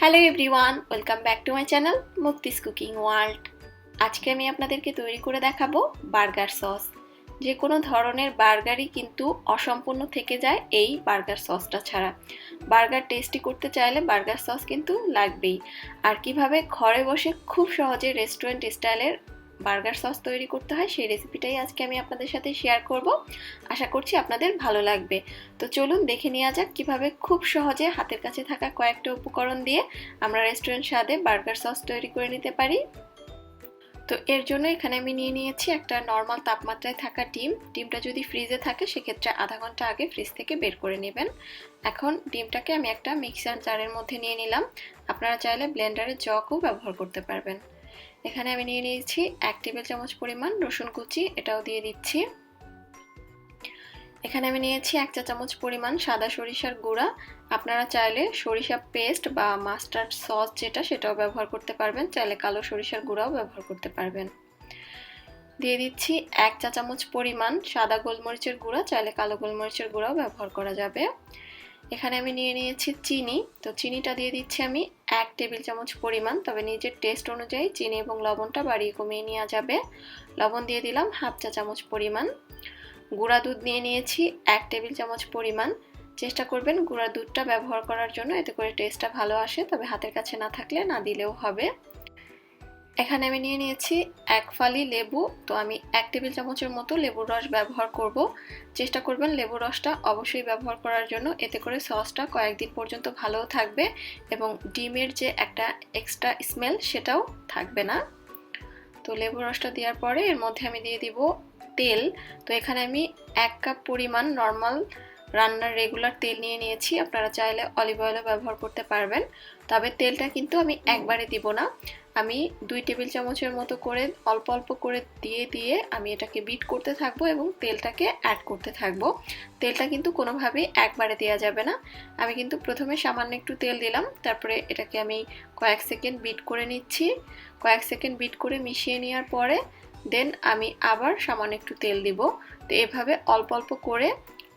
Hello everyone, welcome back to my channel Mukti's cooking world. আজকে আমি আপনাদেরকে তৈরি করে দেখাবো বার্গার সস। যে কোনো ধরনের বার্গারই কিন্তু অসম্পূর্ণ থেকে যায় এই বার্গার সসটা ছাড়া। বার্গার টেস্টি করতে চাইলে বার্গার সস কিন্তু লাগবেই। আর কিভাবে ঘরে বসে খুব সহজে রেস্টুরেন্ট স্টাইলের বার্গার সস তৈরি করতে হয় সেই রেসিপিটাই আজকে আমি আপনাদের সাথে শেয়ার করব। আশা করছি আপনাদের ভালো লাগবে। তো চলুন দেখে নেওয়া যাক কিভাবে খুব সহজে হাতের কাছে থাকা কয়েকটা উপকরণ দিয়ে আমরা রেস্টুরেন্ট স্বাদে বার্গার সস তৈরি করে নিতে পারি। তো এর জন্য এখানে আমি নিয়ে নিয়েছি একটা নর্মাল তাপমাত্রায় থাকা ডিমটা যদি ফ্রিজে থাকে সেক্ষেত্রে আধা ঘন্টা আগে ফ্রিজ থেকে বের করে নেবেন। এখন ডিমটাকে আমি একটা মিক্সার জারের মধ্যে নিয়ে নিলাম। আপনারা চাইলে ব্লেন্ডারের জগও ব্যবহার করতে পারবেন। এখানে আমি নিয়ে নিয়েছি 1 টেবিল চামচ পরিমাণ রসুন কুচি, এটাও দিয়ে দিচ্ছি। এখানে আমি নিয়েছি 1 চা চামচ পরিমাণ সাদা সরিষার গুঁড়া। আপনারা চাইলে সরিষা পেস্ট বা মাস্টার্ড সস সেটাও ব্যবহার করতে পারবেন, চাইলে কালো সরিষার গুঁড়াও ব্যবহার করতে পারবেন। দিয়ে দিচ্ছি 1 চা চামচ পরিমাণ সাদা গোলমরিচের গুঁড়া, চাইলে কালো গোলমরিচের গুঁড়াও ব্যবহার করা যাবে। এখানে আমি নিয়ে নিয়েছি চিনি, তো চিনিটা দিয়ে দিচ্ছি আমি 1 টেবিল চামচ পরিমাণ, তবে নিজের টেস্ট অনুযায়ী চিনি এবং লবণটা বাড়িয়ে কমিয়ে নেওয়া যাবে। লবণ দিয়ে দিলাম 1/2 চা চামচ পরিমাণ। গুঁড়া দুধ নিয়ে নিয়েছি 1 টেবিল চামচ পরিমাণ। চেষ্টা করবেন গুঁড়া দুধটা ব্যবহার করার জন্য, এতে করে টেস্টটা ভালো আসে, তবে হাতের কাছে না থাকলে না দিলেও হবে। এখানে আমি নিয়ে নিয়েছি 1 ফালি লেবু, তো আমি 1 টেবিল চামচের মতো লেবুর রস ব্যবহার করব। চেষ্টা করবেন লেবুর রসটা অবশ্যই ব্যবহার করার জন্য, এতে করে সসটা কয়েকদিন পর্যন্ত ভালোও থাকবে এবং ডিমের যে একটা এক্সট্রা স্মেল সেটাও থাকবে না। তো লেবুর রসটা দেওয়ার পরে এর মধ্যে আমি দিয়ে দিব তেল। তো এখানে আমি 1 কাপ পরিমাণ নর্মাল রান্নার রেগুলার তেল নিয়ে নিয়েছি। আপনারা চাইলে অলিভ অয়েলও ব্যবহার করতে পারবেন, তবে তেলটা কিন্তু আমি একবারে দিব না। আমি 2 টেবিল চামচের মতো করে অল্প অল্প করে দিয়ে আমি এটাকে বিট করতে থাকবো এবং তেলটাকে অ্যাড করতে থাকবো। তেলটা কিন্তু কোনোভাবেই একবারে দেওয়া যাবে না। আমি কিন্তু প্রথমে সামান্য একটু তেল দিলাম, তারপরে এটাকে আমি কয়েক সেকেন্ড বিট করে নিচ্ছি। কয়েক সেকেন্ড বিট করে মিশিয়ে নেওয়ার পরে দেন আমি আবার সামান্য একটু তেল দিব। তো এভাবে অল্প অল্প করে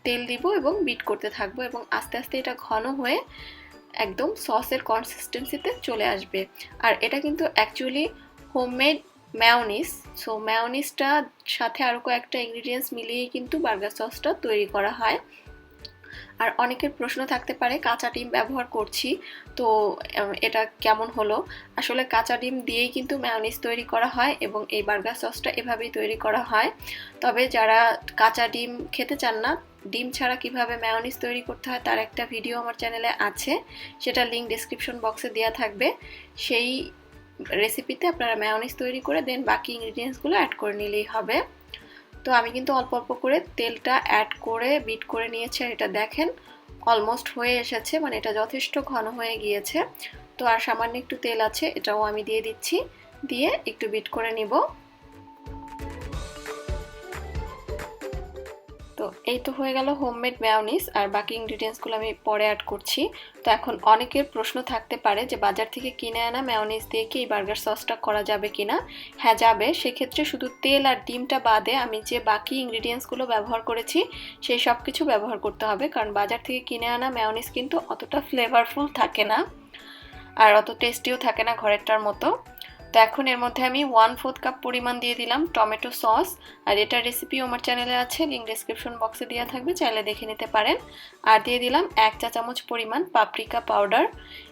তেল দিব এবং বিট করতে থাকবো এবং আস্তে আস্তে এটা ঘন হয়ে একদম সসের কনসিস্টেন্সিতে চলে আসবে। আর এটা কিন্তু অ্যাকচুয়ালি হোমমেড মেয়োনিজ। সো মেয়োনিজটা সাথে আরও কয়েকটা ইনগ্রিডিয়েন্টস মিলিয়েই কিন্তু বার্গার সসটা তৈরি করা হয়। আর অনেকের প্রশ্ন থাকতে পারে কাঁচা ডিম ব্যবহার করছি, তো এটা কেমন হলো। আসলে কাঁচা ডিম দিয়েই কিন্তু মেয়োনিজ তৈরি করা হয় এবং এই বার্গার সসটা এভাবেই তৈরি করা হয়। তবে যারা কাঁচা ডিম খেতে চান না, ডিম ছাড়া কিভাবে মেয়োনিজ তৈরি করতে হয় তার একটা ভিডিও আমার চ্যানেলে আছে, সেটা লিঙ্ক ডেসক্রিপশন বক্সে দেওয়া থাকবে। সেই রেসিপিতে আপনারা মেয়োনিজ তৈরি করে দেন বাকি ইনগ্রিডিয়েন্টসগুলো অ্যাড করে নিলেই হবে। তো আমি কিন্তু অল্প অল্প করে তেলটা অ্যাড করে বিট করে নিয়েছি, আর এটা দেখেন অলমোস্ট হয়ে এসেছে, মানে এটা যথেষ্ট ঘন হয়ে গিয়েছে। তো আর সামান্য একটু তেল আছে, এটাও আমি দিয়ে দিচ্ছি, দিয়ে একটু বিট করে নিব। তো এই তো হয়ে গেল হোমমেড মেয়োনিজ, আর বাকি ইনগ্রিডিয়েন্টসগুলো আমি পরে অ্যাড করছি। তো এখন অনেকের প্রশ্ন থাকতে পারে যে বাজার থেকে কিনে আনা মেয়োনিজ দিয়ে কি এই বার্গার সসটা করা যাবে কিনা। হ্যাঁ যাবে, সেক্ষেত্রে শুধু তেল আর ডিমটা বাদে আমি যে বাকি ইনগ্রিডিয়েন্টসগুলো ব্যবহার করেছি সেই সব কিছু ব্যবহার করতে হবে, কারণ বাজার থেকে কিনে আনা মেয়োনিজ কিন্তু অতটা ফ্লেভারফুল থাকে না আর অত টেস্টিও থাকে না ঘরেরটার মতো। তো এখন এর মধ্যে আমি 1/4 কাপ পরিমাণ দিয়ে দিলাম টমেটো সস, আর এটার রেসিপি আমার চ্যানেলে আছে, লিঙ্ক ডেসক্রিপশন বক্সে দেওয়া থাকবে, চাইলে দেখে নিতে পারেন। আর দিয়ে দিলাম 1 চা চামচ পরিমাণ পাপরিকা পাউডার,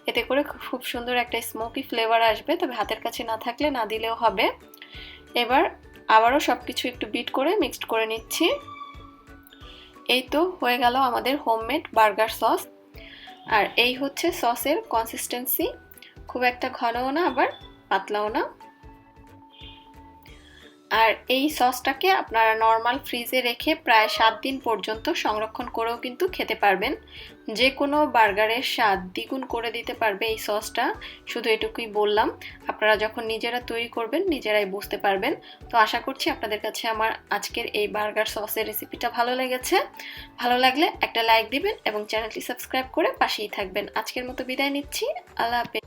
এতে করে খুব সুন্দর একটা স্মোকি ফ্লেভার আসবে, তবে হাতের কাছে না থাকলে না দিলেও হবে। এবার আবারও সব কিছু একটু বিট করে মিক্সড করে নিচ্ছি। এই তো হয়ে গেল আমাদের হোমমেড বার্গার সস। আর এই হচ্ছে সসের কনসিস্টেন্সি, খুব একটা ঘনও না আবার পাতলাও না। আর এই সসটাকে আপনারা নর্মাল ফ্রিজে রেখে প্রায় 7 দিন পর্যন্ত সংরক্ষণ করেও কিন্তু খেতে পারবেন। যে কোনো বার্গারের স্বাদ দ্বিগুণ করে দিতে পারবে এই সসটা, শুধু এটুকুই বললাম। আপনারা যখন নিজেরা তৈরি করবেন নিজেরাই বুঝতে পারবেন। তো আশা করছি আপনাদের কাছে আমার আজকের এই বার্গার সসের রেসিপিটা ভালো লেগেছে। ভালো লাগলে একটা লাইক দিবেন এবং চ্যানেলটি সাবস্ক্রাইব করে পাশেই থাকবেন। আজকের মতো বিদায় নিচ্ছি, আল্লাহ হাফেজ।